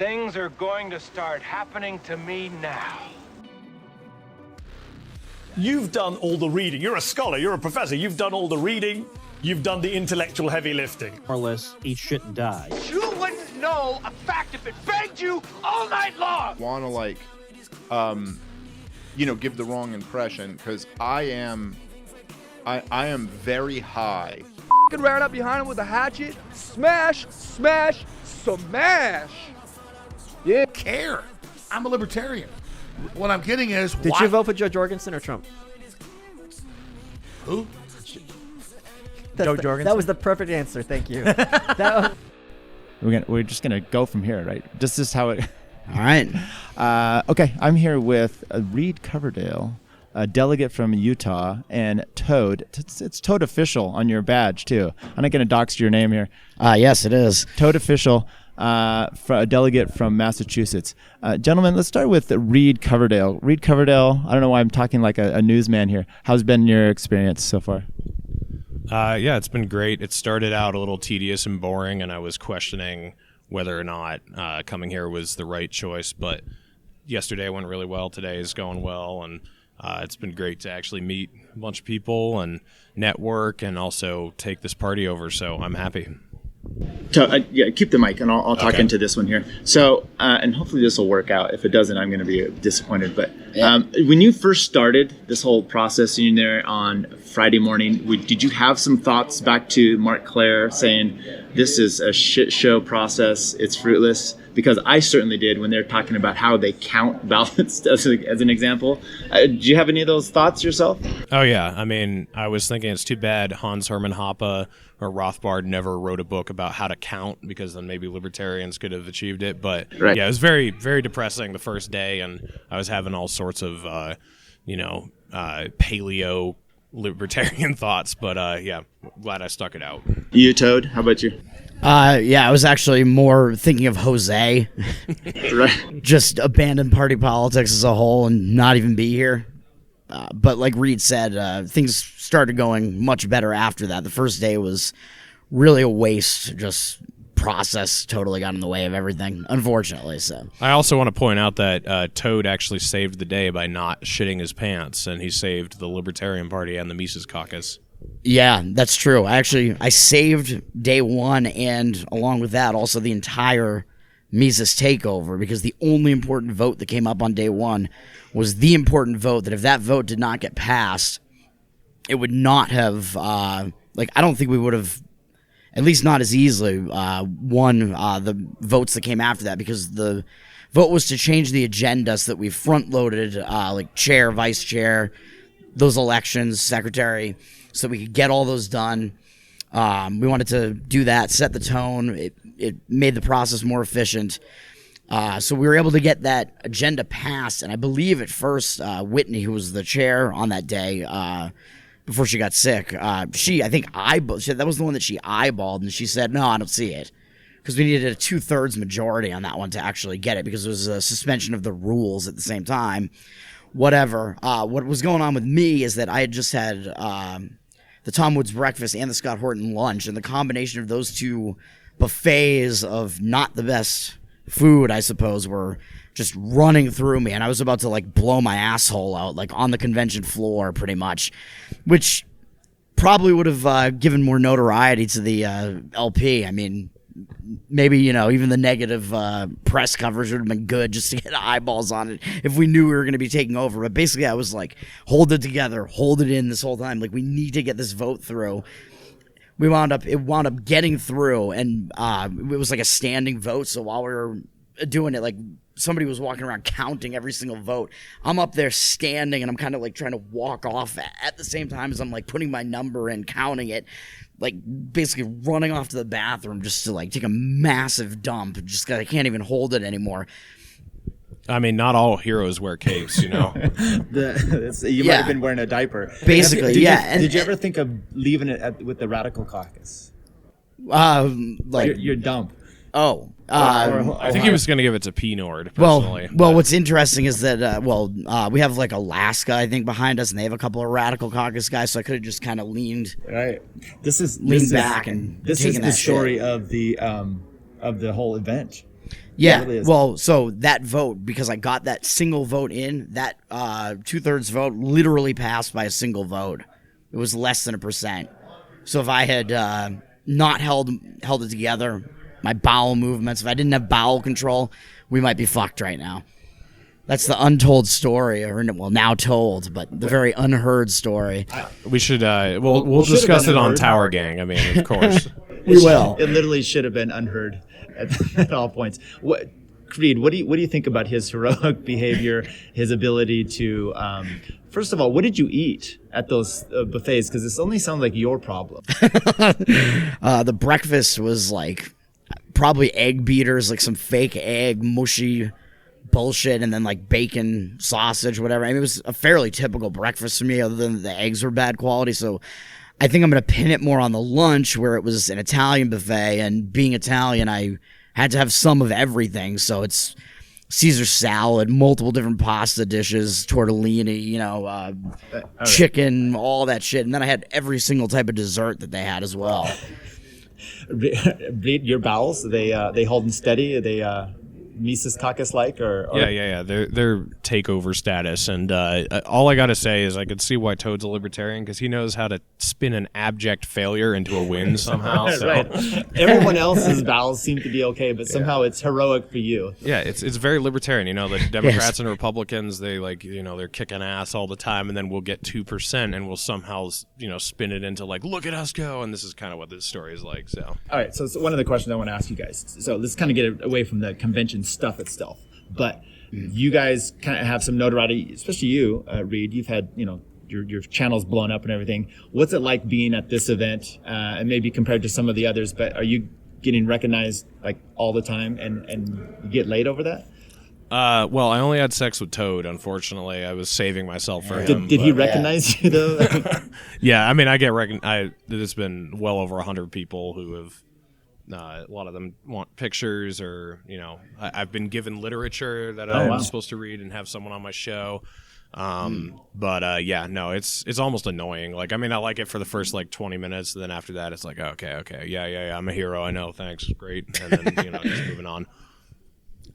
Things are going to start happening to me now. You've done all the reading. You're a scholar, you're a professor. You've done all the reading. You've done the intellectual heavy lifting. More or less, eat shit and die. You wouldn't know a fact if it begged you all night long. Want to give the wrong impression, because I am very high. Ran up behind him with a hatchet. Smash, smash, smash. Yeah. Care. I'm a libertarian. What I'm getting is, Did you vote for Joe Jorgensen or Trump? Who? Joe Jorgensen. That was the perfect answer. Thank you. We're just gonna go from here, right? This is how it. All right. Okay, I'm here with Reed Coverdale, a delegate from Utah, and Toad. It's Toad Official on your badge too. I'm not gonna dox your name here. Yes, it is. Toad Official, a delegate from Massachusetts. Gentlemen, let's start with Reed Coverdale. Reed Coverdale. I don't know why I'm talking like a newsman here. How's been your experience so far? Yeah, it's been great. It started out a little tedious and boring, and I was questioning whether or not coming here was the right choice. But yesterday went really well. Today is going well, and it's been great to actually meet a bunch of people and network and also take this party over. So I'm happy. Yeah, keep the mic, and I'll talk into this one here. So, and hopefully this will work out. If it doesn't, I'm going to be disappointed. But when you first started this whole process, and you're there on Friday morning, did you have some thoughts back to Mark Claire saying, this is a shit show process, it's fruitless? Because I certainly did when they're talking about how they count ballots as an example. Do you have any of those thoughts yourself? Oh, yeah. I mean, I was thinking it's too bad Hans Hermann Hoppe or Rothbard never wrote a book about how to count, because then maybe libertarians could have achieved it. But right. Yeah, it was very, very depressing the first day, and I was having all sorts of, paleo libertarian thoughts. But yeah, glad I stuck it out. You, Toad, how about you? Yeah, I was actually more thinking of Jose. Right. Just abandon party politics as a whole and not even be here. But like Reed said, things started going much better after that. The first day was really a waste. Just process totally got in the way of everything, unfortunately. So I also want to point out that Toad actually saved the day by not shitting his pants, and he saved the Libertarian Party and the Mises Caucus. yeah, that's true. I saved day one, and along with that, also the entire Mises takeover, because the only important vote that came up on day one was the important vote that if that vote did not get passed, it would not have, I don't think we would have, at least not as easily, won the votes that came after that, because the vote was to change the agenda so that we front-loaded, chair, vice chair, those elections, secretary, so we could get all those done. We wanted to do that, set the tone. It made the process more efficient. So we were able to get that agenda passed. And I believe at first, Whitney, who was the chair on that day, before she got sick, that was the one that she eyeballed, and she said, no, I don't see it. Because we needed a 2/3 majority on that one to actually get it, because it was a suspension of the rules at the same time. Whatever. What was going on with me is that I had just had the Tom Woods breakfast and the Scott Horton lunch, and the combination of those two buffets of not the best food, I suppose, were just running through me, and I was about to blow my asshole out on the convention floor pretty much, which probably would have given more notoriety to the LP. I mean, maybe, even the negative press coverage would have been good just to get eyeballs on it if we knew we were going to be taking over. But basically, I was hold it together, hold it in this whole time. We need to get this vote through. It wound up getting through, and it was a standing vote. So while we were doing it, somebody was walking around counting every single vote. I'm up there standing, and I'm kind of trying to walk off at the same time as I'm putting my number in, counting it, basically running off to the bathroom just to take a massive dump, just 'cause I can't even hold it anymore. I mean, not all heroes wear capes, You might have been wearing a diaper. Basically, Did you ever think of leaving it with the Radical Caucus? Your dump. Oh. I think he was going to give it to P. Nord, personally. Well, what's interesting is that, we have Alaska, I think, behind us, and they have a couple of Radical Caucus guys, so I could have just kind of leaned This is back and this is the story of the whole event. Yeah, It really is. well, so that vote, because I got that single vote in, that 2/3 vote literally passed by a single vote. It was less than 1%. So if I had not held it together, my bowel movements, if I didn't have bowel control, we might be fucked right now. That's the untold story, or well, now told, but the very unheard story. We should we'll discuss it on Tower Gang. I mean, of course. We will. It literally should have been unheard at all points. Reed, what do you think about his heroic behavior, his ability to? First of all, what did you eat at those buffets? Because this only sounds like your problem. The breakfast was like probably egg beaters, like some fake egg, mushy bullshit, and then like bacon, sausage, whatever. I mean, it was a fairly typical breakfast for me, other than the eggs were bad quality. So I think I'm going to pin it more on the lunch, where it was an Italian buffet, and being Italian, I had to have some of everything. So it's Caesar salad, multiple different pasta dishes, tortellini, chicken, all that shit. And then I had every single type of dessert that they had as well. Reed, your bowels, they holding steady? Are they Mises Caucus like or Yeah. They're takeover status, and all I gotta say is I could see why Toad's a libertarian, because he knows how to spin an abject failure into a win somehow. So. Right. Everyone else's bowels seem to be okay, but somehow it's heroic for you. Yeah, it's very libertarian. The Democrats and Republicans, they they're kicking ass all the time, and then we'll get 2%, and we'll somehow spin it into like, look at us go, and this is kind of what this story is like. So. All right. So one of the questions I want to ask you guys. So let's kind of get away from the convention stuff itself, but you guys kind of have some notoriety, especially you, Reed. You've had your channel's blown up and everything. What's it like being at this event, and maybe compared to some of the others? But are you getting recognized like all the time, and you get laid over that? Well, I only had sex with Toad. Unfortunately, I was saving myself for him. Did he recognize you though? Yeah, I mean, I get there's been well over 100 people who have. A lot of them want pictures, or I've been given literature that I'm supposed to read and have someone on my show. But it's almost annoying. Like, I mean, I like it for the first like 20 minutes, and then after that, it's like, okay, yeah, I'm a hero. I know, thanks, great, and then just moving on.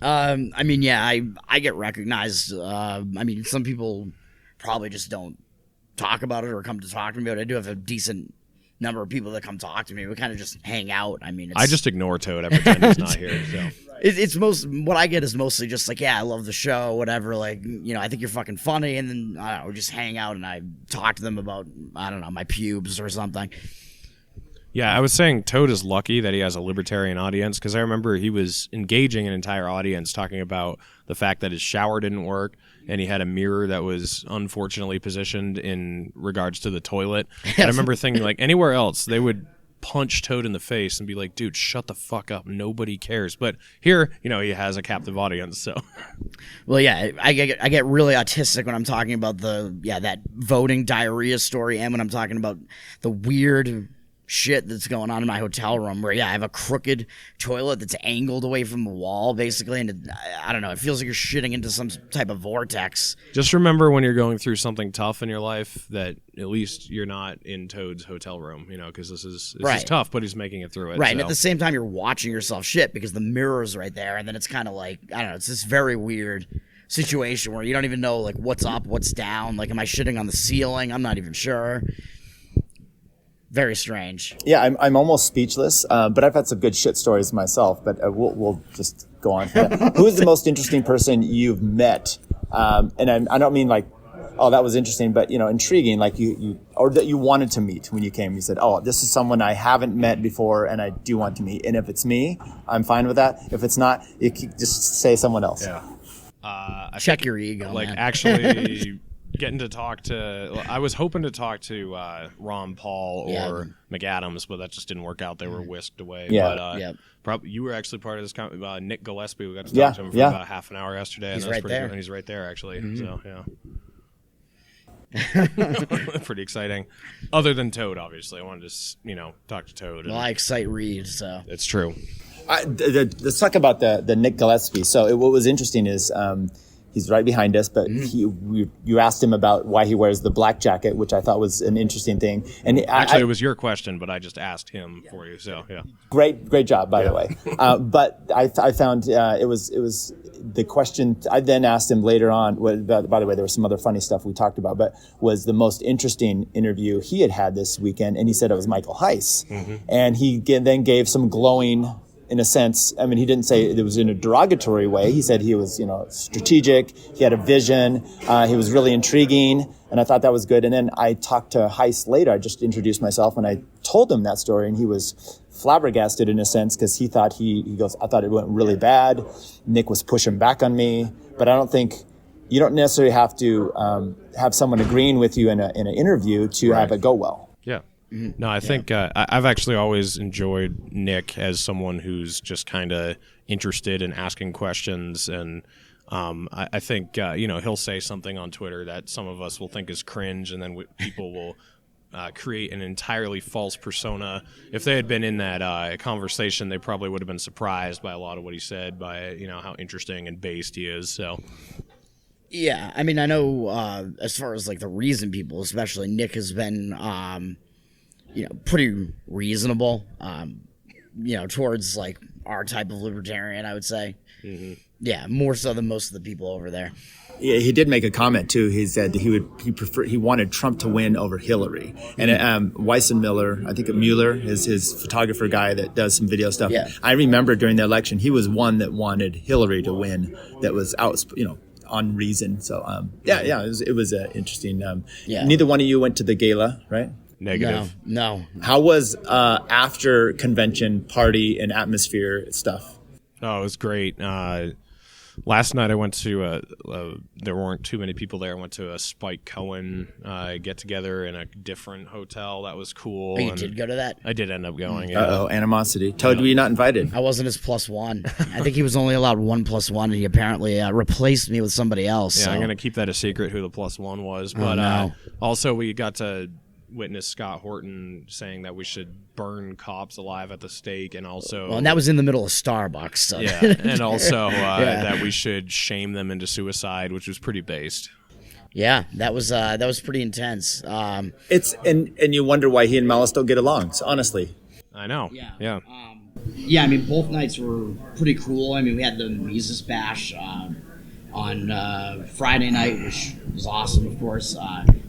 I mean, yeah, I get recognized. I mean, some people probably just don't talk about it or come to talk to me, but I do have a decent number of people that come talk to me. We kind of just hang out. I mean, I just ignore Toad. I pretend he's not here. So it's what I get is mostly just like, yeah, I love the show, whatever. Like, I think you're fucking funny, and then I don't know, we just hang out and I talk to them about, I don't know, my pubes or something. Yeah, I was saying Toad is lucky that he has a libertarian audience, because I remember he was engaging an entire audience talking about the fact that his shower didn't work, and he had a mirror that was unfortunately positioned in regards to the toilet. And I remember thinking, like, anywhere else, they would punch Toad in the face and be like, dude, shut the fuck up. Nobody cares. But here, he has a captive audience, so. Well, yeah, I get really autistic when I'm talking about that voting diarrhea story, and when I'm talking about the weird shit that's going on in my hotel room, where I have a crooked toilet that's angled away from the wall, basically, and I don't know, it feels like you're shitting into some type of vortex. Just remember, when you're going through something tough in your life, that at least you're not in Toad's hotel room, because this is tough, but he's making it through it. Right, so. And at the same time, you're watching yourself shit, because the mirror's right there, and then it's kind of like, I don't know, it's this very weird situation where you don't even know, like, what's up, what's down, like, am I shitting on the ceiling? I'm not even sure. Very strange. Yeah, I'm almost speechless, but I've had some good shit stories myself, but we'll just go on. Who is the most interesting person you've met? And I don't mean like, oh, that was interesting, but, intriguing, like you or that you wanted to meet when you came. You said, oh, this is someone I haven't met before and I do want to meet. And if it's me, I'm fine with that. If it's not, you can just say someone else. Yeah. Check your ego, like, man. Actually... Getting to talk to, I was hoping to talk to Ron Paul or McAdams, but that just didn't work out. They were whisked away. Yeah. But you were actually part of this. Nick Gillespie, we got to talk to him for about half an hour yesterday. He's and right there. And he's right there, actually. Mm-hmm. So, yeah. Pretty exciting. Other than Toad, obviously. I wanted to, talk to Toad. Well, I excite Reed, so. It's true. Let's talk about the Nick Gillespie. So what was interesting is He's right behind us, but you asked him about why he wears the black jacket, which I thought was an interesting thing. And actually, it was your question, but I just asked him for you. So yeah, great job, by the way. But I found it was the question. I then asked him later on. By the way, there was some other funny stuff we talked about, but was the most interesting interview he had this weekend, and he said it was Michael Heiss, and he then gave some glowing. In a sense, I mean, he didn't say it was in a derogatory way. He said he was, strategic. He had a vision. He was really intriguing, and I thought that was good. And then I talked to Heiss later. I just introduced myself, and I told him that story, and he was flabbergasted in a sense because he thought he goes, I thought it went really bad. Nick was pushing back on me, but I don't think you don't necessarily have to have someone agreeing with you in an interview to have it go well. Yeah. No, I think I've actually always enjoyed Nick as someone who's just kind of interested in asking questions, and I think he'll say something on Twitter that some of us will think is cringe, and then people will create an entirely false persona. If they had been in that conversation, they probably would have been surprised by a lot of what he said, by how interesting and based he is. So. Yeah, I mean, I know as far as like the reason people, especially Nick, has been pretty reasonable, towards like our type of libertarian, I would say. Yeah, more so than most of the people over there. Yeah, he did make a comment too. He said he wanted Trump to win over Hillary. And Weissenmiller, I think Mueller is his photographer guy that does some video stuff. Yeah. I remember during the election, he was one that wanted Hillary to win. That was out, on reason. So it was interesting. Neither one of you went to the gala, right? Negative. No. How was after convention party and atmosphere stuff? Oh, it was great. Last night I went to there weren't too many people there. I went to a Spike Cohen get-together in a different hotel. That was cool. Oh, you did go to that? I did end up going, yeah. Uh-oh, animosity. Toad, were you not invited? I wasn't his +1. I think he was only allowed 1 +1, and he apparently replaced me with somebody else. Yeah, so. I'm going to keep that a secret who the +1 was. But also we got to witness Scott Horton saying that we should burn cops alive at the stake, and also and that was in the middle of Starbucks. So. Yeah, and also that we should shame them into suicide, which was pretty based. Yeah, that was pretty intense. It's and you wonder why he and Malice don't get along. So honestly, I know. Yeah. I mean, both nights were pretty cool. I mean, we had the Mises Bash on Friday night, which was awesome, of course.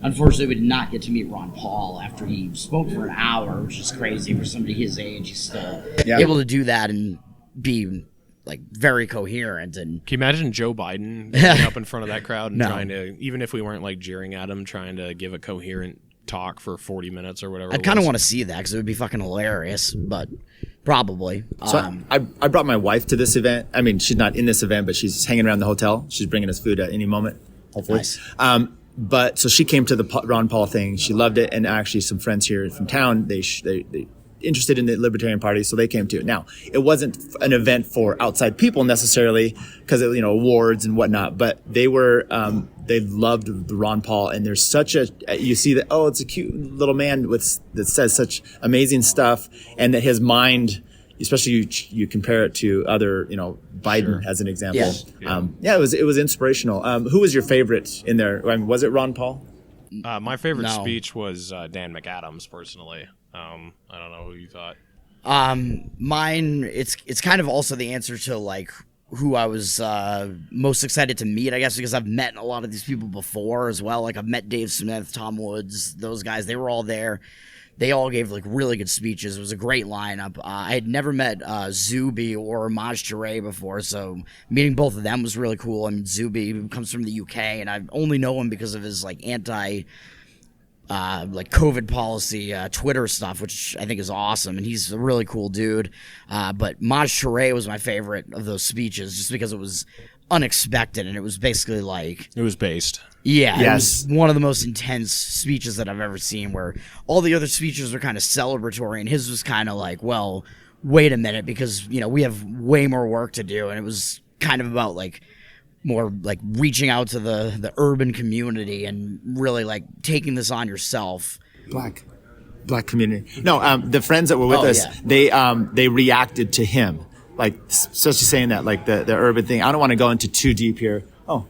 Unfortunately, we did not get to meet Ron Paul after he spoke for an hour, which is crazy for somebody his age. He's still able to do that and be like very coherent. And can you imagine Joe Biden getting up in front of that crowd and trying to, even if we weren't like jeering at him, trying to give a coherent talk for 40 minutes or whatever? I kind of want to see that because it would be fucking hilarious, but probably. So I brought my wife to this event. I mean, she's not in this event, but she's hanging around the hotel. She's bringing us food at any moment, hopefully. Nice. But so she came to the Ron Paul thing. She loved it, and actually some friends here from town, they interested in the Libertarian Party, so they came to it. Now, it wasn't an event for outside people necessarily because of awards and whatnot, but they were they loved the Ron Paul, and there's such you see that it's a cute little man that says such amazing stuff, and that his mind, especially you compare it to other Biden as an example. Yeah. It was inspirational. Who was your favorite in there? I mean, was it Ron Paul? My favorite speech was Dan McAdams, personally. I don't know who you thought. Mine, it's kind of also the answer to like who I was most excited to meet, I guess, because I've met a lot of these people before as well. Like I've met Dave Smith, Tom Woods, those guys. They were all there. They all gave like really good speeches. It was a great lineup. I had never met Zuby or Maj Touré before, so meeting both of them was really cool. I mean, Zuby comes from the UK, and I only know him because of his like anti COVID policy Twitter stuff, which I think is awesome, and he's a really cool dude. But Maj Touré was my favorite of those speeches, just because it was unexpected, and it was basically like it was based. Yeah, yes. It was one of the most intense speeches that I've ever seen, where all the other speeches were kind of celebratory, and his was kind of like, well, wait a minute, because we have way more work to do, and it was kind of about like more like reaching out to the urban community and really like taking this on yourself. Black community. No, the friends that were with us, they reacted to him, like especially saying that like the urban thing. I don't want to go into too deep here. Oh,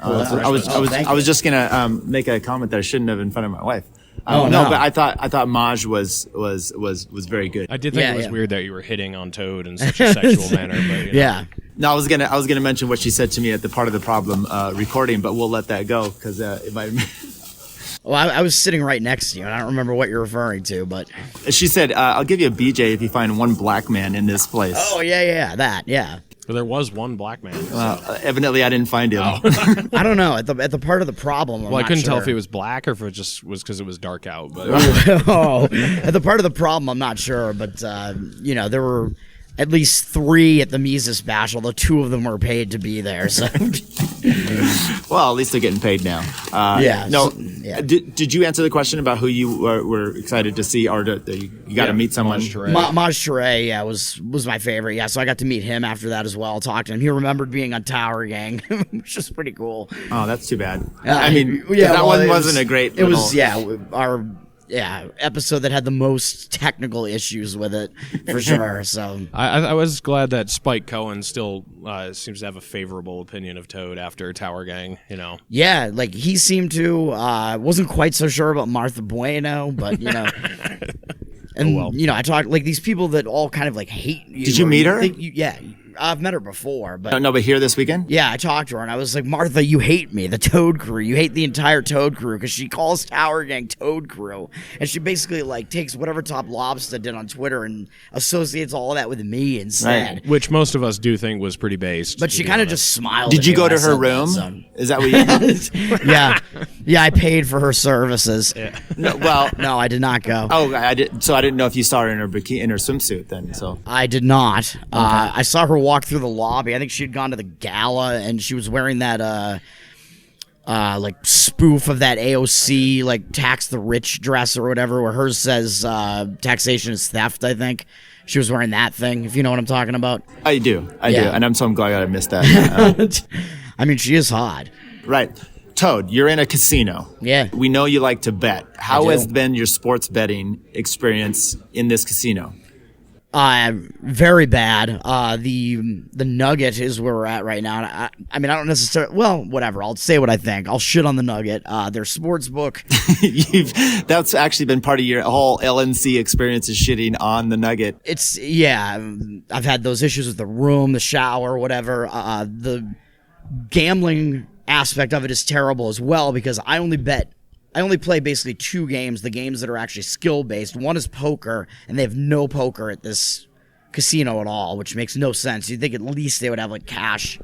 I was just gonna make a comment that I shouldn't have in front of my wife. No, but I thought Maj was very good. I did think it was weird that you were hitting on Toad in such a sexual manner. But, Yeah. No, I was gonna mention what she said to me at the part of the problem recording, but we'll let that go because it might. Well, I was sitting right next to you, and I don't remember what you're referring to, but She said, "I'll give you a BJ if you find one black man in this place." oh yeah, that yeah. but there was one black man. Evidently, I didn't find him. I don't know at the part of the problem. Well, I couldn't tell if it was black or if it just was because it was dark out. But Oh, at the part of the problem, I'm not sure, but there were at least 3 at the Mises Bash, although 2 of them were paid to be there. So, Well, at least they're getting paid now. Yeah. No. Yeah. Did you answer the question about who you were excited to see, or you got to meet someone? Maj Touré, was my favorite. Yeah, so I got to meet him after that as well. Talked to him. He remembered being on Tower Gang, which is pretty cool. Oh, that's too bad. That one wasn't a great. It was our episode that had the most technical issues with it for sure. So I was glad that Spike Cohen still seems to have a favorable opinion of Toad after Tower Gang. Yeah, like he seemed to wasn't quite so sure about Martha Bueno, but and I talked like these people that all kind of like hate you. Did you meet her? Yeah. I've met her before, but no, but here this weekend? Yeah, I talked to her and I was like, Martha, you hate me, the Toad Crew. You hate the entire Toad Crew because she calls Tower Gang Toad Crew, and she basically like takes whatever Top Lobster did on Twitter and associates all of that with me instead. Right. Which most of us do think was pretty based. But she kind of just smiled. Did you go to her that, room? so. Is that what you did? Yeah, I paid for her services. Yeah. No, I did not go. Oh, I did. So I didn't know if you saw her in her bikini, in her swimsuit then. So I did not. Okay. I saw her walk through the lobby. I think she had gone to the gala and she was wearing that like spoof of that AOC like tax the rich dress or whatever, where hers says taxation is theft. I think she was wearing that thing. If you know what I'm talking about. I do, and I'm glad I missed that. I mean, she is hot. Right. Toad, you're in a casino. Yeah. We know you like to bet. How has been your sports betting experience in this casino? Very bad. The Nugget is where we're at right now. I mean, I don't necessarily. Well, whatever. I'll say what I think. I'll shit on the Nugget. Their sports book. That's actually been part of your whole LNC experience, is shitting on the Nugget. I've had those issues with the room, the shower, whatever. The gambling aspect of it is terrible as well because I only play basically 2 games, the games that are actually skill-based. One is poker, and they have no poker at this casino at all, which makes no sense. You'd think at least they would have, like, cash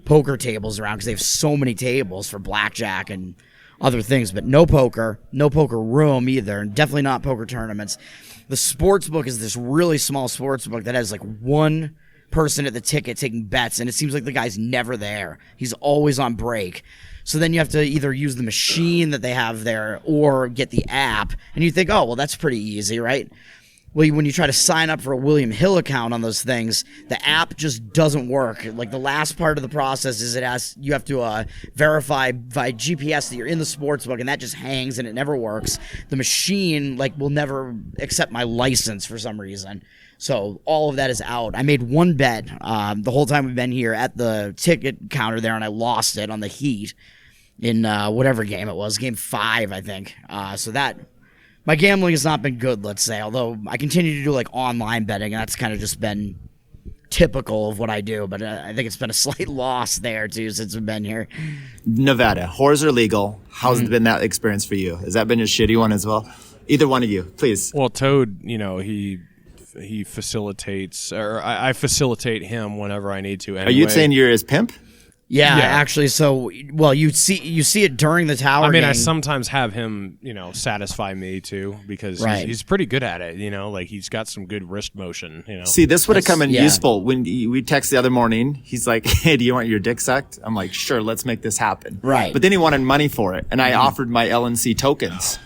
poker tables around because they have so many tables for blackjack and other things, but no poker room either, and definitely not poker tournaments. The sports book is this really small sports book that has, like, 1 person at the ticket taking bets, and it seems like the guy's never there. He's always on break. So then you have to either use the machine that they have there or get the app. And you think, oh, well, that's pretty easy, right? Well, when you try to sign up for a William Hill account on those things, the app just doesn't work. Like the last part of the process is you have to verify by GPS that you're in the sports book, and that just hangs and it never works. The machine will never accept my license for some reason. So all of that is out. I made 1 bet the whole time we've been here at the ticket counter there, and I lost it on the Heat in whatever game it was, game 5, I think. So that my gambling has not been good, let's say. Although I continue to do online betting, and that's kind of just been typical of what I do. But I think it's been a slight loss there too since we've been here. Nevada, whores are legal. How's it been that experience for you? Has that been a shitty one as well? Either one of you, please. Well, Toad, he facilitates, or I facilitate him whenever I need to. Anyway. Are you saying you're his pimp? Yeah, actually. So, well, you see it during the tower. I mean, game. I sometimes have him, satisfy me too because he's pretty good at it. He's got some good wrist motion. See, this would have come in useful when we text the other morning. He's like, "Hey, do you want your dick sucked?" I'm like, "Sure, let's make this happen." Right. But then he wanted money for it, and I offered my LNC tokens.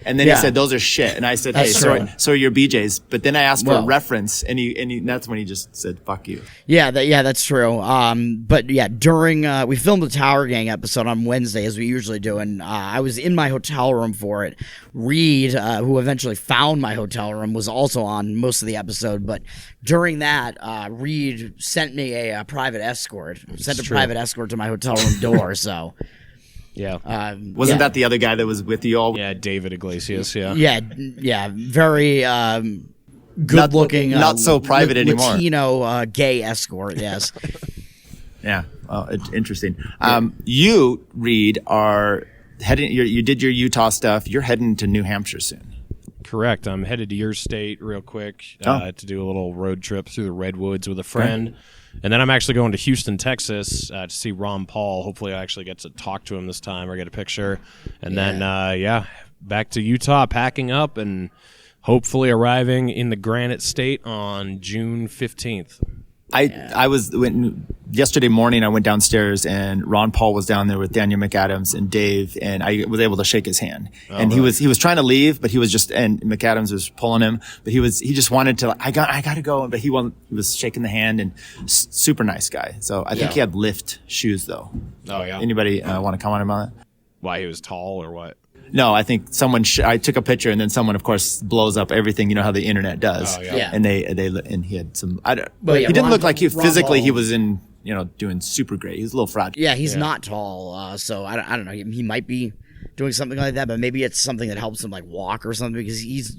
And then he said, those are shit. And I said, hey, so are your BJs. But then I asked for a reference, and he that's when he just said, fuck you. Yeah, that's true. But yeah, during we filmed the Tower Gang episode on Wednesday, as we usually do, and I was in my hotel room for it. Reed, who eventually found my hotel room, was also on most of the episode. But during that, Reed sent me a private escort. Sent a private escort to my hotel room door. So. Yeah. Wasn't that the other guy that was with you all? Yeah, David Iglesias, yeah. Yeah, very good-looking. Not so private anymore. Latino gay escort, yes. Yeah, interesting. You, Reed, are heading, you did your Utah stuff. You're heading to New Hampshire soon. Correct. I'm headed to your state real quick to do a little road trip through the Redwoods with a friend. Okay. And then I'm actually going to Houston, Texas to see Ron Paul. Hopefully I actually get to talk to him this time or get a picture. And then, back to Utah, packing up and hopefully arriving in the Granite State on June 15th. Yesterday morning I went downstairs and Ron Paul was down there with Daniel McAdams and Dave, and I was able to shake his hand. And he was trying to leave, but he was just, and McAdams was pulling him, but he just wanted to, I got to go, but he was shaking the hand, and super nice guy. So I think he had lift shoes though. Oh yeah. Anybody want to comment about that? Why, he was tall or what? No, I think I took a picture, and then someone, of course, blows up everything. You know how the internet does. Oh, yeah. And and he had some. He didn't look like physically he was in. Doing super great. He's a little fragile. Yeah, he's not tall, so I don't know. He might be doing something like that, but maybe it's something that helps him like walk or something, because he's.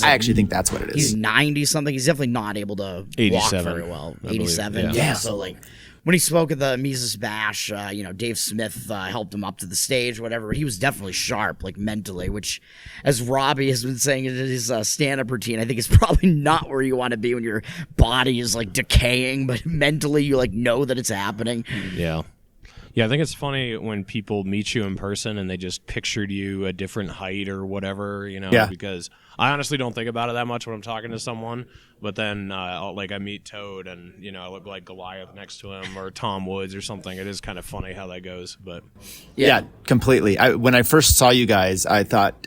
I actually think that's what it is. He's 90 something. He's definitely not able to walk very well. 87. Yeah. So like. When he spoke at the Mises Bash, Dave Smith helped him up to the stage, whatever. He was definitely sharp, like mentally, which, as Robbie has been saying in his stand-up routine, I think is probably not where you want to be when your body is like decaying, but mentally you like know that it's happening. Yeah. Yeah, I think it's funny when people meet you in person and they just pictured you a different height or whatever, because I honestly don't think about it that much when I'm talking to someone. But then, I meet Toad and, I look like Goliath next to him, or Tom Woods or something. It is kind of funny how that goes. But yeah, completely. When I first saw you guys, I thought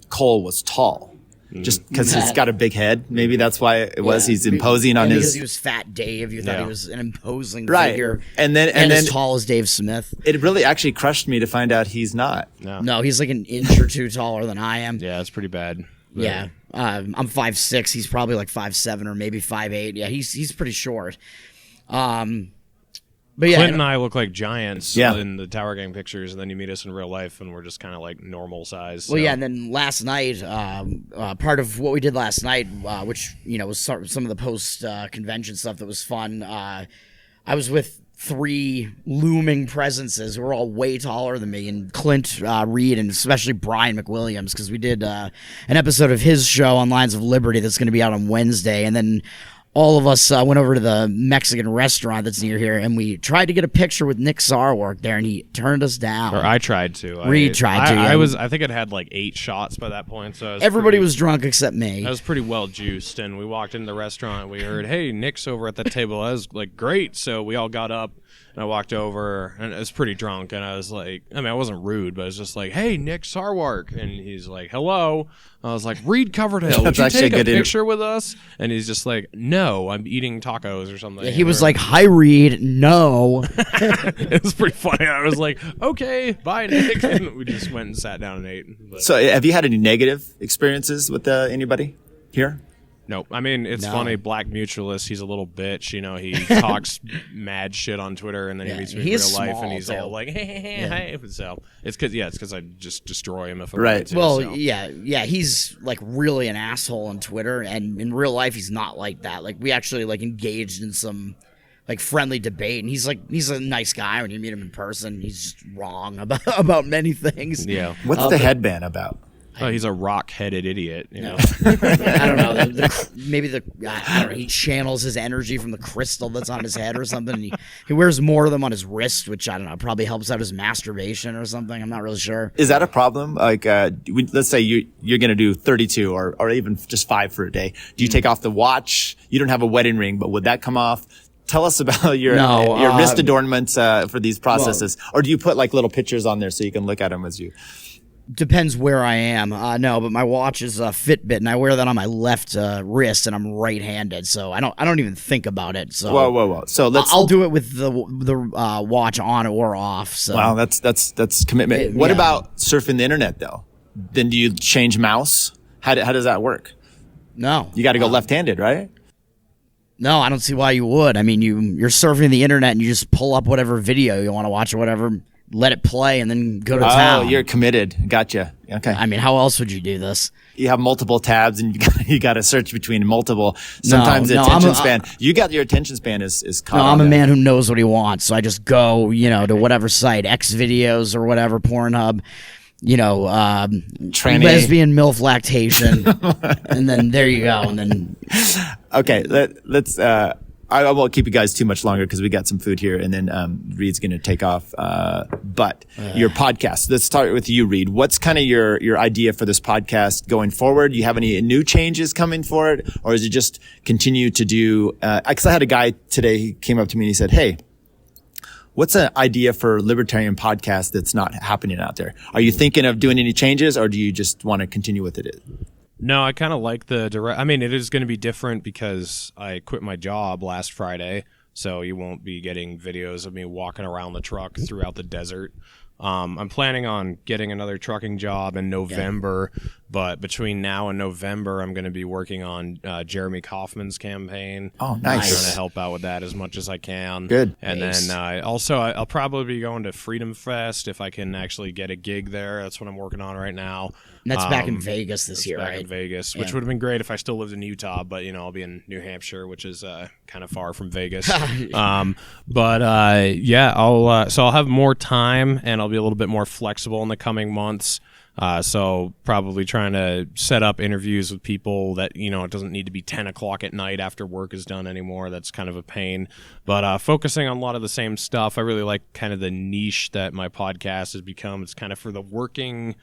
Cole was tall. Just because he's got a big head. Maybe that's why it was. He's imposing on his... Because he was Fat Dave. You thought he was an imposing figure. And then as tall as Dave Smith. It really actually crushed me to find out he's not. No, he's like an inch or two taller than I am. Yeah, that's pretty bad. But... Yeah. I'm 5'6". He's probably like 5'7" or maybe 5'8". Yeah, he's pretty short. But yeah, Clint and I look like giants in the Tower Gang pictures, and then you meet us in real life, and we're just kind of like normal size. Well, yeah, and then last night, part of what we did last night, which was some of the post convention stuff that was fun. I was with 3 looming presences who were all way taller than me, and Clint, Reed, and especially Brian McWilliams, because we did an episode of his show on Lines of Liberty that's going to be out on Wednesday, and then all of us went over to the Mexican restaurant that's near here, and we tried to get a picture with Nick Sarwark there, and he turned us down. Or I tried to. Reed tried to. I think it had like 8 shots by that point. So everybody was drunk except me. I was pretty well juiced, and we walked into the restaurant, and we heard, "Hey, Nick's over at that table." I was like, "Great!" So we all got up. And I walked over, and I was pretty drunk, and I was like, I wasn't rude, but I was just like, "Hey, Nick Sarwark," and he's like, "Hello." I was like, "Reed Coverdale, would you take a picture with us?" And he's just like, "No, I'm eating tacos or something." Yeah, he was like, "Hi, Reed, no." It was pretty funny. I was like, "Okay, bye, Nick," and we just went and sat down and ate. But, so, have you had any negative experiences with anybody here? Nope. It's funny. Black Mutualist, he's a little bitch. He talks mad shit on Twitter, and then he meets me in real life, and he's all like, hey. So it's because I just destroy him if I want to. Well, yeah. He's like really an asshole on Twitter, and in real life, he's not like that. Like we actually like engaged in some like friendly debate, and he's a nice guy when you meet him in person. He's just wrong about many things. Yeah. What's the headband about? Oh, he's a rock-headed idiot. I don't know. Maybe I don't know. He channels his energy from the crystal that's on his head or something. He wears more of them on his wrist, which I don't know. Probably helps out his masturbation or something. I'm not really sure. Is that a problem? Like, let's say you're going to do 32 or even just 5 for a day. Do you take off the watch? You don't have a wedding ring, but would that come off? Tell us about your wrist adornments for these processes, or do you put like little pictures on there so you can look at them as you? Depends where I am. No, but my watch is a Fitbit, and I wear that on my left wrist, and I'm right-handed, so I don't even think about it. So Whoa. So I'll do it with the watch on or off. So wow, that's commitment. What about surfing the internet though? Then do you change mouse? How does that work? No, You got to go left-handed, right? no, I don't see why you would. I mean, you're surfing the internet, and you just pull up whatever video you want to watch or whatever. Let it play and then go to town. Oh, you're committed. Gotcha. Okay. I mean, how else would you do this? You have multiple tabs and you got to search between multiple. Sometimes the attention span. You got your attention span is caught. No, I'm a man who knows what he wants, so I just go, to whatever site, X videos or whatever, Pornhub, Tranny. lesbian MILF lactation, and then there you go, and then. Okay, let's. I won't keep you guys too much longer because we got some food here, and then Reed's going to take off. But your podcast. Let's start with you, Reed. What's kind of your idea for this podcast going forward? Do you have any new changes coming for it, or is it just continue to do? Because I had a guy today. He came up to me and he said, "Hey, what's an idea for Libertarian podcast that's not happening out there? Are you thinking of doing any changes, or do you just want to continue with it?" No, I kind of like the direct. I mean, it is going to be different because I quit my job last Friday, so you won't be getting videos of me walking around the truck throughout the desert. I'm planning on getting another trucking job in November, but between now and November, I'm going to be working on Jeremy Kaufman's campaign. Oh, nice. I'm trying to help out with that as much as I can. Good. And Nice. then also, I'll probably be going to Freedom Fest if I can actually get a gig there. That's what I'm working on right now. And that's back in Vegas this year, Back right? in Vegas, which Yeah. would have been great if I still lived in Utah, but I'll be in New Hampshire, which is kind of far from Vegas. I'll have more time and I'll be a little bit more flexible in the coming months. So probably trying to set up interviews with people that, it doesn't need to be 10 o'clock at night after work is done anymore. That's kind of a pain, but focusing on a lot of the same stuff. I really like kind of the niche that my podcast has become. It's kind of for the working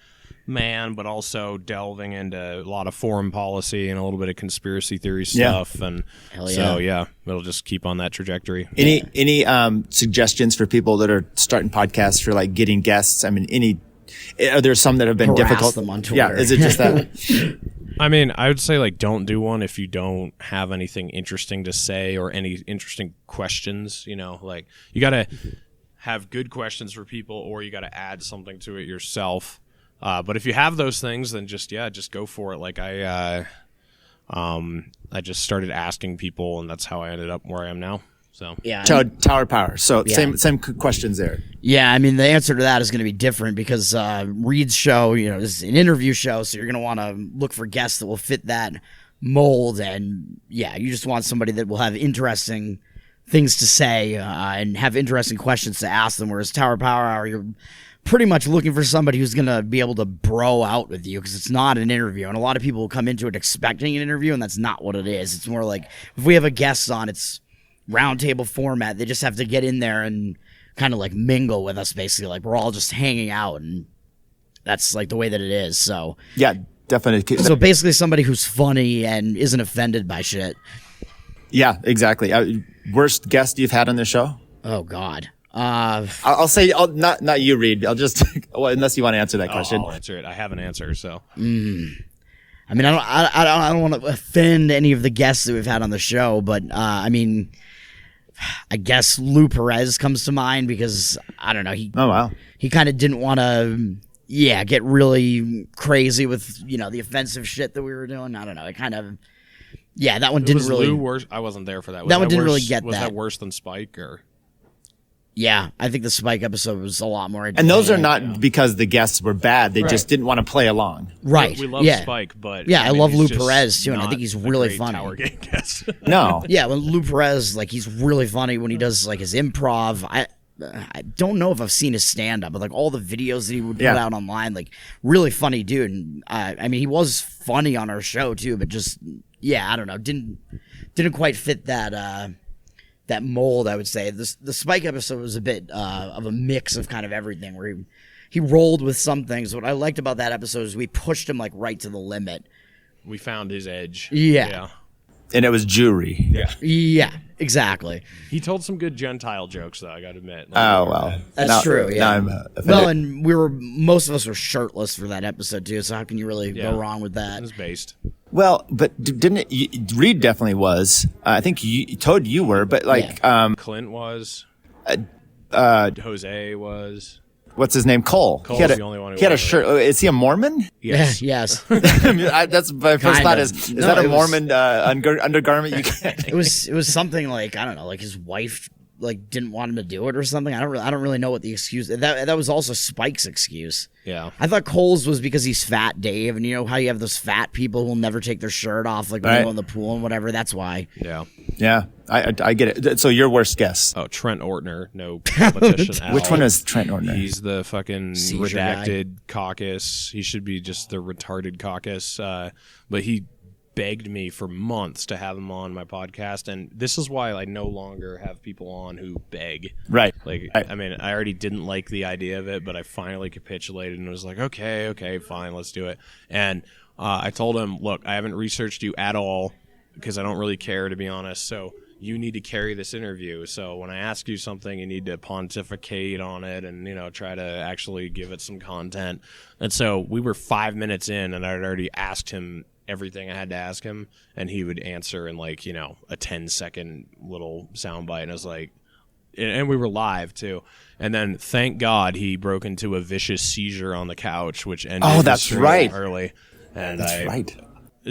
man, but also delving into a lot of foreign policy and a little bit of conspiracy theory stuff. And Hell so, yeah. it'll just keep on that trajectory. Any suggestions for people that are starting podcasts for like getting guests? I mean, are there some that have been Harass difficult? them on Twitter. Yeah, is it just that? I mean, I would say don't do one if you don't have anything interesting to say or any interesting questions. You got to have good questions for people, or you got to add something to it yourself. But if you have those things, then just go for it. Like I just started asking people, and that's how I ended up where I am now. So Yeah. Tower Power. So Yeah. same questions there. Yeah, I mean, the answer to that is going to be different because Reed's show, is an interview show, so you're going to want to look for guests that will fit that mold. And yeah, you just want somebody that will have interesting things to say and have interesting questions to ask them. Whereas Tower Power Hour, you're pretty much looking for somebody who's going to be able to bro out with you because it's not an interview. And a lot of people will come into it expecting an interview, and that's not what it is. It's more like if we have a guest on, it's roundtable format. They just have to get in there and kind of like mingle with us, basically. Like we're all just hanging out, and that's like the way that it is. So Yeah, definitely. so basically somebody who's funny and isn't offended by shit. Yeah, exactly. Worst guest you've had on the show? Oh God. I'll say not you, Reed. I'll just unless you want to answer that question. I'll answer it. I have an answer. So I mean, I don't want to offend any of the guests that we've had on the show, but I mean, I guess Lou Perez comes to mind because I don't know. Oh wow. He kind of didn't want to, get really crazy with the offensive shit that we were doing. I don't know. It kind of, that one didn't was really. Lou worse? I wasn't there for that. Was That one didn't worse, really get Was that. that worse than Spike or? Yeah, I think the Spike episode was a lot more. And those are not because the guests were bad. They just didn't want to play along. Right. We love Spike, but I love he's Lou just Perez too, and I not think he's a really great funny. Tower Gate guest. No. Yeah, when Lou Perez, he's really funny when he does his improv. I don't know if I've seen his stand up, but all the videos that he would put out online, really funny dude. And I mean, he was funny on our show too, but just I don't know, didn't quite fit that that mold. I would say the Spike episode was a bit of a mix of kind of everything, where he rolled with some things. What I liked about that episode is we pushed him right to the limit. We found his edge. Yeah. And it was Jewry. Yeah, exactly. He told some good Gentile jokes, though, I got to admit. Oh, well. That's true, yeah. Now I'm well, and most of us were shirtless for that episode, too, so how can you really go wrong with that? It was based. Well, but didn't it? Reed definitely was. I think Toad, you were, but like Clint was. Jose was. What's his name? Cole. Cole's the only one who he had a was. shirt. Is he a Mormon? Yes. Yes. That's my first thought. Is that a Mormon undergarment? You can't. It was something like, I don't know, like his wife like didn't want him to do it or something. I don't really know what the excuse. That was also Spike's excuse. Yeah. I thought Cole's was because he's fat, Dave, and you know how you have those fat people who will never take their shirt off, like when they go in the pool and whatever. That's why. Yeah. Yeah, I get it. So your worst guess? Oh, Trent Ortner, no competition at all. Which one is Trent Ortner? He's the fucking Seizure redacted caucus. He should be just the retarded caucus. But he begged me for months to have him on my podcast, and this is why I no longer have people on who beg. Right. Like, I mean, I already didn't like the idea of it, but I finally capitulated and was like, okay, fine, let's do it. And I told him, look, I haven't researched you at all because I don't really care, to be honest, so you need to carry this interview. So when I ask you something, you need to pontificate on it and, you know, try to actually give it some content. And so we were 5 minutes in, and I'd already asked him everything I had to ask him, and he would answer in like, you know, a 10-second little soundbite, and I was like, and we were live too, and then thank God he broke into a vicious seizure on the couch, which ended the stream early. And that's right.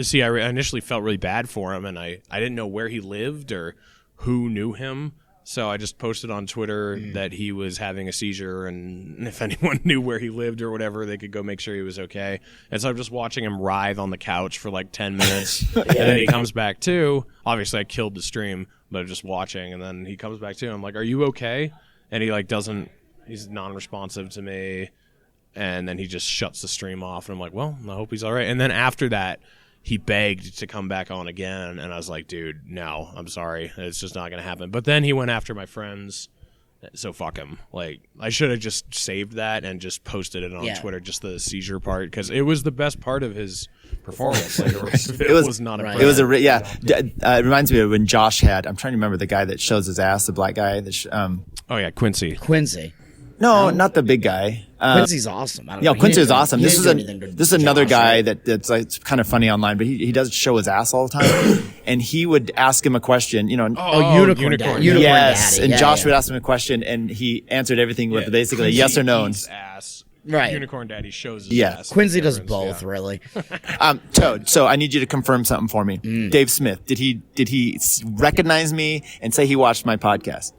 See, I initially felt really bad for him, and I didn't know where he lived or who knew him. So I just posted on Twitter that he was having a seizure, and if anyone knew where he lived or whatever, they could go make sure he was okay. And so I'm just watching him writhe on the couch for like 10 minutes, and then he comes back to. Obviously, I killed the stream, but I'm just watching, and then he comes back to. I'm like, "Are you okay?" And he like doesn't. He's non-responsive to me, and then he just shuts the stream off, and I'm like, "Well, I hope he's all right." And then after that, he begged to come back on again, and I was like, dude, no, I'm sorry. It's just not going to happen. But then he went after my friends, so fuck him. Like, I should have just saved that and just posted it on Twitter, just the seizure part, because it was the best part of his performance. Like, it was not a It was it reminds me of when Josh had, I'm trying to remember the guy that shows his ass, the black guy. Oh, yeah, Quincy. No, not the big guy. Quincy's awesome. Quincy is awesome. This is another guy that's like kind of funny online, but he does show his ass all the time. And he would ask him a question, you know. Unicorn Daddy. Yes, Daddy. and Josh would ask him a question, and he answered everything with basically Quincy yes or no. Ass. Right. Unicorn Daddy shows his ass. Quincy does both, really. Toad, so I need you to confirm something for me. Dave Smith, did he recognize me and say he watched my podcast?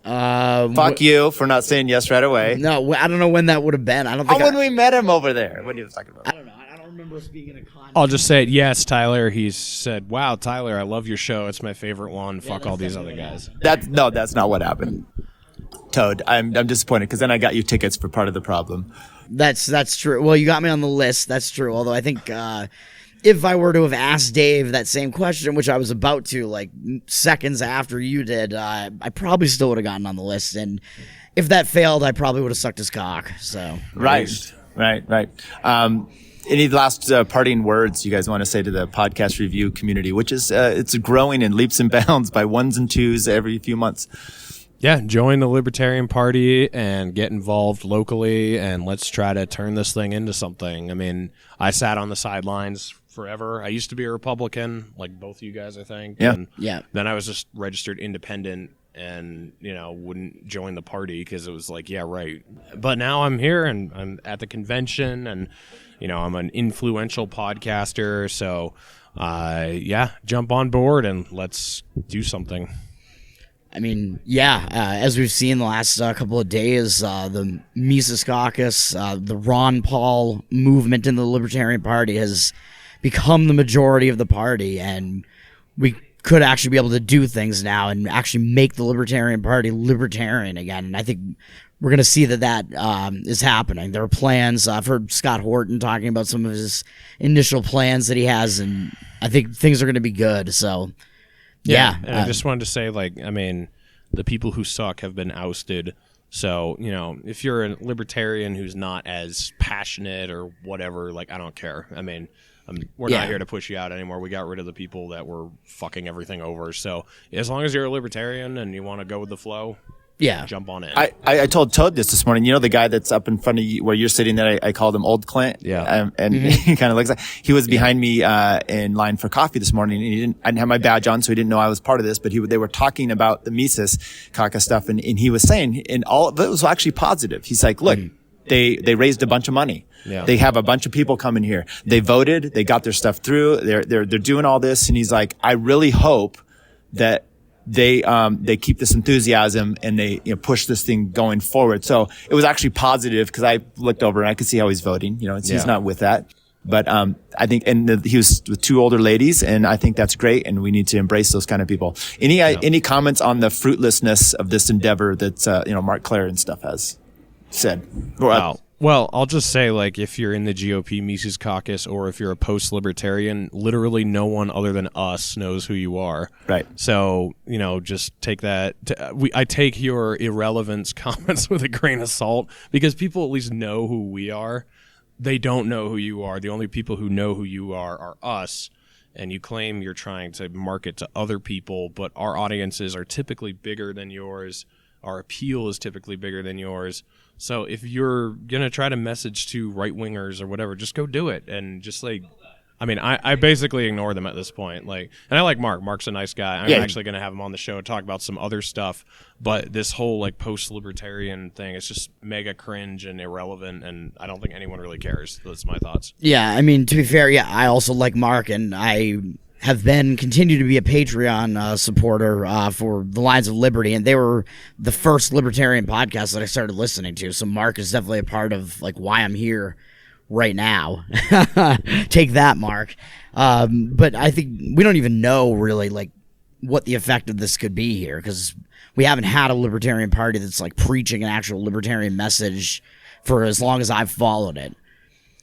Fuck you for not saying yes right away. No, I don't know when that would have been. I don't think. When we met him over there. What are you talking about? I don't know. I don't remember us being in a contact. I'll just say yes, Tyler. He said, "Wow, Tyler, I love your show. It's my favorite one. Fuck all these other guys." That's not what happened. Toad, I'm disappointed because then I got you tickets for part of the problem. That's true. Well, you got me on the list. That's true. Although I think if I were to have asked Dave that same question, which I was about to, like seconds after you did, I probably still would have gotten on the list. And if that failed, I probably would have sucked his cock. So right. Any last parting words you guys want to say to the podcast review community, which is it's growing in leaps and bounds by ones and twos every few months? Yeah, join the Libertarian Party and get involved locally, and let's try to turn this thing into something. I mean, I sat on the sidelines forever. I used to be a Republican, like both of you guys, I think. Yeah. And Yeah. then I was just registered independent and, wouldn't join the party because it was like, yeah, right. But now I'm here and I'm at the convention and, I'm an influential podcaster. So, jump on board and let's do something. I mean, as we've seen the last couple of days, the Mises Caucus, the Ron Paul movement in the Libertarian Party has become the majority of the party, and we could actually be able to do things now and actually make the Libertarian Party libertarian again. And I think we're going to see that is happening. There are plans. I've heard Scott Horton talking about some of his initial plans that he has, and I think things are going to be good. So... Yeah. And I just wanted to say, the people who suck have been ousted. So, if you're a libertarian who's not as passionate or whatever, I don't care. I mean, We're not here to push you out anymore. We got rid of the people that were fucking everything over. So as long as you're a libertarian and you want to go with the flow, jump on in. I told Toad this morning. You know the guy that's up in front of you where you're sitting there? I called him Old Clint. Yeah. And he kind of looks like he was behind me in line for coffee this morning. And I didn't have my badge on, so he didn't know I was part of this. But they were talking about the Mises caucus stuff, and he was saying, and all of it was actually positive. He's like, look, they raised a bunch of money. Yeah. They have a bunch of people coming here. They voted. They got their stuff through. They're doing all this, and he's like, I really hope that they keep this enthusiasm and they push this thing going forward. So it was actually positive because I looked over and I could see how he's voting. He's not with that, but I think he was with two older ladies, and I think that's great, and we need to embrace those kind of people. Any comments on the fruitlessness of this endeavor that Mark Clare and stuff has said? Wow. Well, I'll just say, like, if you're in the GOP Mises Caucus or if you're a post-libertarian, literally no one other than us knows who you are. Right. So, just take that. I take your irrelevance comments with a grain of salt because people at least know who we are. They don't know who you are. The only people who know who you are us. And you claim you're trying to market to other people, but our audiences are typically bigger than yours. Our appeal is typically bigger than yours. So if you're going to try to message to right-wingers or whatever, just go do it. And just I basically ignore them at this point. And I like Mark. Mark's a nice guy. I'm actually going to have him on the show to talk about some other stuff. But this whole post-libertarian thing is just mega cringe and irrelevant. And I don't think anyone really cares. That's my thoughts. Yeah, to be fair, I also like Mark, and I have continue to be a Patreon supporter for the Lines of Liberty, and they were the first libertarian podcast that I started listening to. So Mark is definitely a part of why I'm here right now. Take that, Mark. But I think we don't even know really what the effect of this could be here, because we haven't had a Libertarian Party that's preaching an actual libertarian message for as long as I've followed it.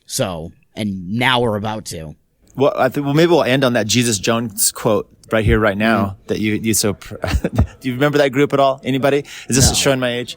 So, and now we're about to. Well, I think maybe we'll end on that Jesus Jones quote right here, right now. That you so. Do you remember that group at all? Anybody? Is this showing my age?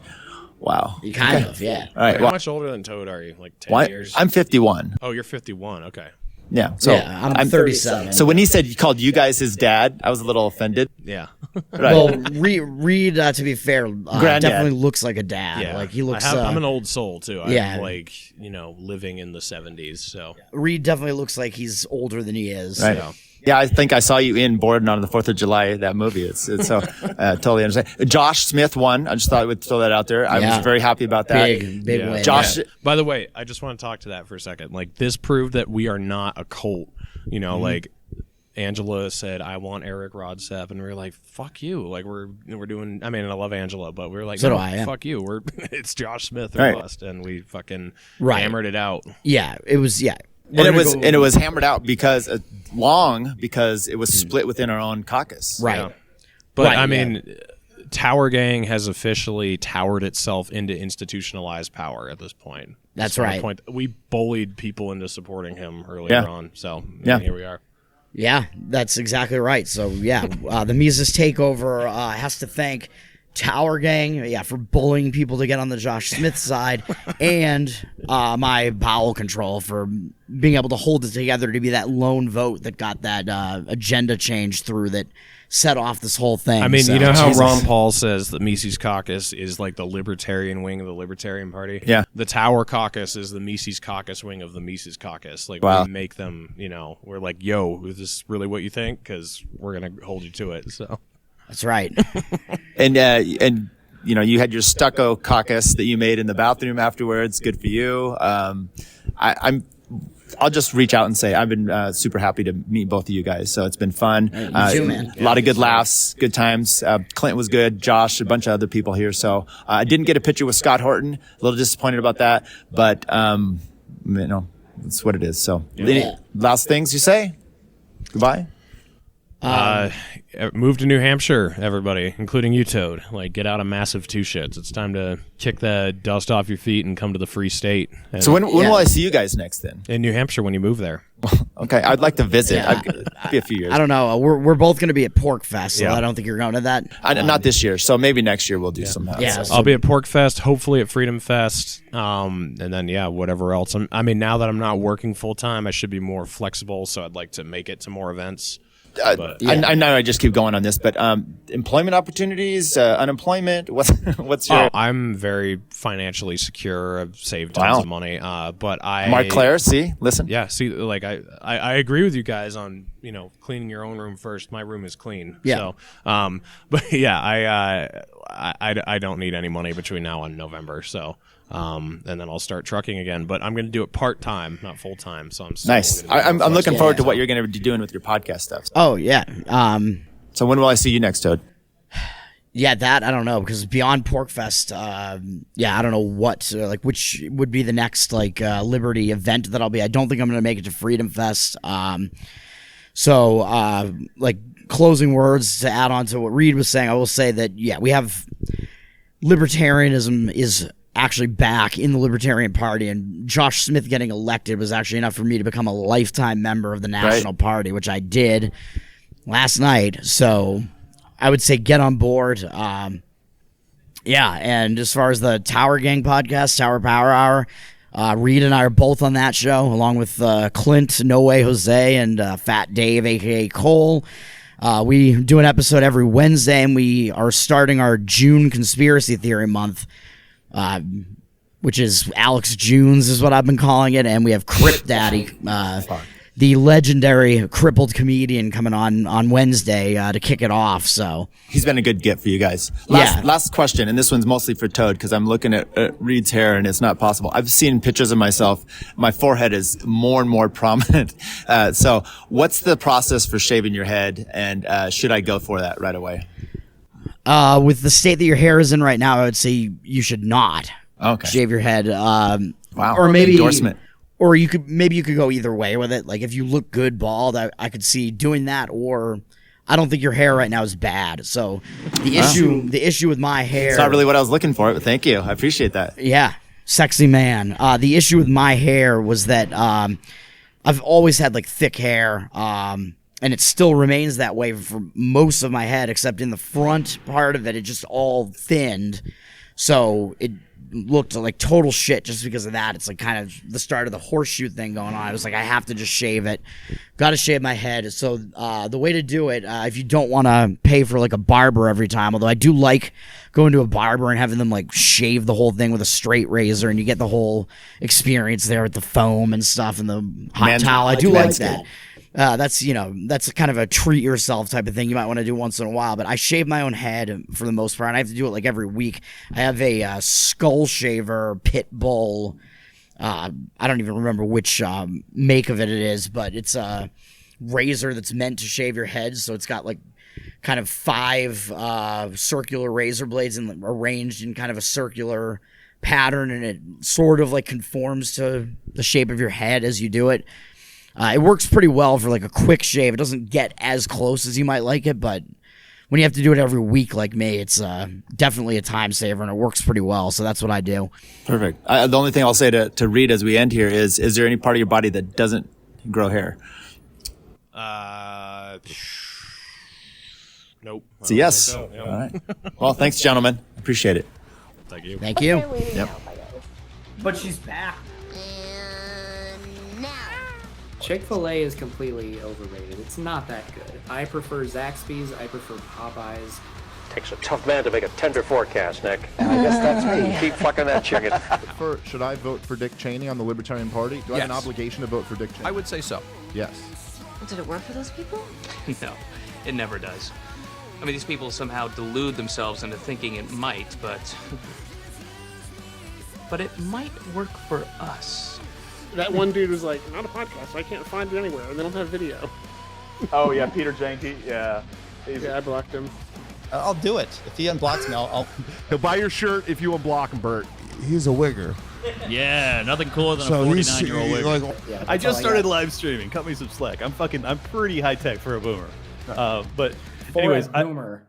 Wow. Kind of, yeah. All right. How much older than Toad are you? 10 years? I'm 51. Oh, you're 51. Okay. Yeah. So I'm 37. So when he called you guys his dad, I was a little offended. Yeah. Right. Well, Reed, to be fair, definitely looks like a dad. Yeah. He looks. I'm an old soul too. Yeah. I'm living in the 70s. So Reed definitely looks like he's older than he is. Right. So. Yeah, I think I saw you in Borden on the 4th of July, that movie. It's so totally understand. Josh Smith won. I just thought I would throw that out there. I was very happy about that. Big win. Josh. Yeah. By the way, I just want to talk to that for a second. This proved that we are not a cult. Angela said, I want Eric Rodstep, and we were like, fuck you. We're doing, I love Angela, but we were like, fuck you. It's Josh Smith or bust, and we fucking hammered it out. Yeah, it was, And it was hammered out because it was split within our own caucus. Right. Yeah. But Tower Gang has officially towered itself into institutionalized power at this point. That's right. We bullied people into supporting him earlier on. So here we are. Yeah, that's exactly right. So the Mises takeover has to thank Tower Gang, for bullying people to get on the Josh Smith side, and my bowel control for being able to hold it together to be that lone vote that got that agenda change through that set off this whole thing. You know how Ron Paul says the Mises Caucus is like the libertarian wing of the Libertarian Party? Yeah. The Tower Caucus is the Mises Caucus wing of the Mises Caucus. We make them, we're like, yo, is this really what you think? Because we're going to hold you to it, so... That's right. And you had your stucco caucus that you made in the bathroom afterwards. Good for you. I'll just reach out and say I've been super happy to meet both of you guys. So it's been fun. You too, man. A lot of good laughs, good times. Clint was good. Josh, a bunch of other people here. So I didn't get a picture with Scott Horton. A little disappointed about that, but it's what it is. So any last things you say? Goodbye. Move to New Hampshire, everybody, including you, Toad. Like, get out a massive two shits. It's time to kick the dust off your feet and come to the free state. And So when will I see you guys next then? in New Hampshire when you move there. Okay, I'd like to visit. Yeah. It'd be a few years. I don't know. We're both going to be at Pork Fest, so Yeah. I don't think you're going to that. Not this year, so maybe next year we'll do some. Yeah, so- I'll be at Pork Fest, hopefully at Freedom Fest, and then whatever else. I mean, now that I'm not working full time, I should be more flexible. So I'd like to make it to more events. I know I just keep going on this, but employment opportunities, unemployment. What's your? I'm very financially secure. I've saved tons of money, but Mark Claire, listen. Yeah, see, like I agree with you guys on cleaning your own room first. My room is clean. Yeah. So, but yeah, I don't need any money between now and November. So. And then I'll start trucking again, but I'm going to do it part-time, not full-time. So I'm still Nice. gonna I'm looking forward to what you're going to be doing with your podcast stuff. Oh, yeah. So when will I see you next, Toad? Yeah, that I don't know, because beyond Pork Fest, I don't know what which would be the next Liberty event that I'll be. I don't think I'm going to make it to Freedom Fest. So closing words to add on to what Reed was saying, I will say that we have libertarianism is actually back in the Libertarian Party, and Josh Smith getting elected was actually enough for me to become a lifetime member of the National Party, which I did last night. So I would say get on board. And as far as the Tower Gang podcast, Tower Power Hour, Reed and I are both on that show, along with Clint, No Way Jose, and Fat Dave, a.k.a. Cole. We do an episode every Wednesday, and we are starting our June Conspiracy Theory Month, which is Alex Junes is what I've been calling it, and we have Crip Daddy, the legendary crippled comedian, coming on Wednesday to kick it off. So he's been a good get for you guys. Last question, and this one's mostly for Toad because I'm looking at Reed's hair and it's not possible. I've seen pictures of myself. My forehead is more and more prominent. So what's the process for shaving your head, and should I go for that right away? With the state that your hair is in right now, I would say you should not shave your head. Wow. Or maybe endorsement. Or you could go either way with it. Like if you look good bald, I could see doing that. Or I don't think your hair right now is bad. So the issue with my hair, it's not really what I was looking for, but thank you. I appreciate that. Yeah, sexy man. The issue with my hair was that I've always had thick hair. And it still remains that way for most of my head, except in the front part of it, it just all thinned. So it looked like total shit just because of that. It's kind of the start of the horseshoe thing going on. I was like, I have to just shave it. Got to shave my head. So the way to do it, if you don't want to pay for a barber every time, although I do like going to a barber and having them shave the whole thing with a straight razor, and you get the whole experience there with the foam and stuff and the hot towel. I do like that. That's kind of a treat yourself type of thing you might want to do once in a while. But I shave my own head for the most part, and I have to do it every week. I have a skull shaver pit bull. I don't even remember which make of it is, but it's a razor that's meant to shave your head. So it's got kind of 5 circular razor blades and arranged in kind of a circular pattern, and it sort of conforms to the shape of your head as you do it. It works pretty well for a quick shave. It doesn't get as close as you might like it, but when you have to do it every week like me, it's definitely a time saver, and it works pretty well. So that's what I do. Perfect. The only thing I'll say to Reed as we end here is there any part of your body that doesn't grow hair? Nope. It's a yes. So, yeah. All right. Well, thanks, gentlemen. Appreciate it. Thank you. Thank you. Yep. But she's back. Chick-fil-A is completely overrated. It's not that good. I prefer Zaxby's. I prefer Popeyes. Takes a tough man to make a tender forecast, Nick. And I guess that's me. Keep fucking that chicken. Should I vote for Dick Cheney on the Libertarian Party? Do I have an obligation to vote for Dick Cheney? I would say so. Yes. Did it work for those people? No, it never does. I mean, these people somehow delude themselves into thinking it might, but it might work for us. That one dude was like, not a podcast, I can't find it anywhere, and they don't have video. Oh, yeah, Peter Janke, yeah. Yeah, I blocked him. I'll do it. If he unblocks me, I'll... He'll buy your shirt if you unblock him, Bert. He's a wigger. Yeah, nothing cooler than a 49-year-old wigger. Yeah, I just started live streaming. Cut me some slack. I'm pretty high tech for a boomer. But For anyways, a boomer.